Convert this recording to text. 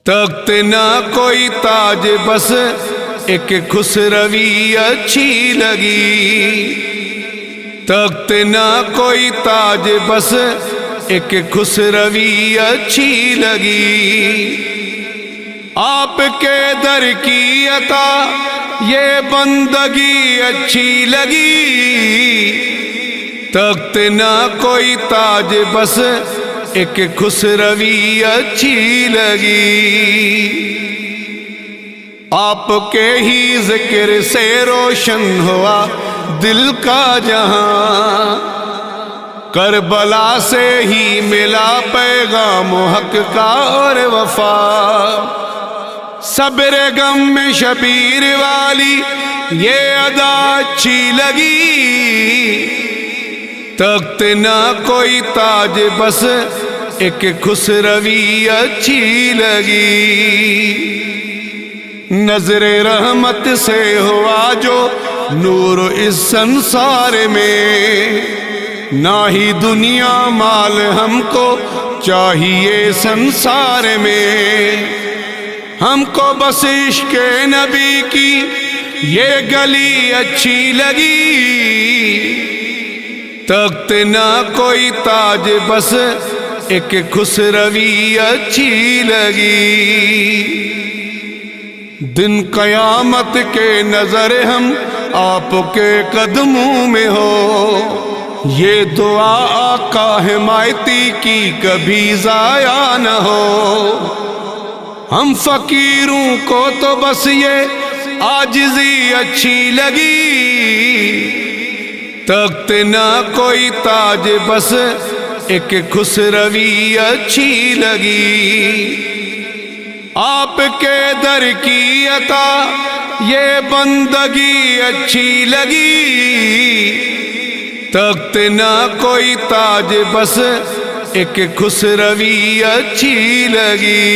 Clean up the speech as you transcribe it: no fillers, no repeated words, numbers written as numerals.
تخت نہ کوئی تاج بس ایک خسروی اچھی لگی، تخت نہ کوئی تاج بس ایک خسروی اچھی لگی، آپ کے در کی عطا یہ بندگی اچھی لگی، تخت نہ کوئی تاج بس ایک خسروی اچھی لگی، آپ کے ہی ذکر سے روشن ہوا دل کا جہاں، کربلا سے ہی ملا پیغام حق کا اور وفا، صبر غم میں شبیر والی یہ ادا اچھی لگی، تخت نہ کوئی تاج بس ایک خسروی اچھی لگی، نظر رحمت سے ہوا جو نور اس سنسار میں، نہ ہی دنیا مال ہم کو چاہیے سنسار میں، ہم کو بس عشق نبی کی یہ گلی اچھی لگی، تخت نہ کوئی تاج بس ایک خسروی اچھی لگی، دن قیامت کے نظر ہم آپ کے قدموں میں ہو، یہ دعا آقا حمایتی کی کبھی ضائع نہ ہو، ہم فقیروں کو تو بس یہ عاجزی اچھی لگی، تخت نہ کوئی تاج بس ایک خسروی اچھی لگی، آپ کے در کی عطا یہ بندگی اچھی لگی، تخت نہ کوئی تاج بس ایک خسروی اچھی لگی۔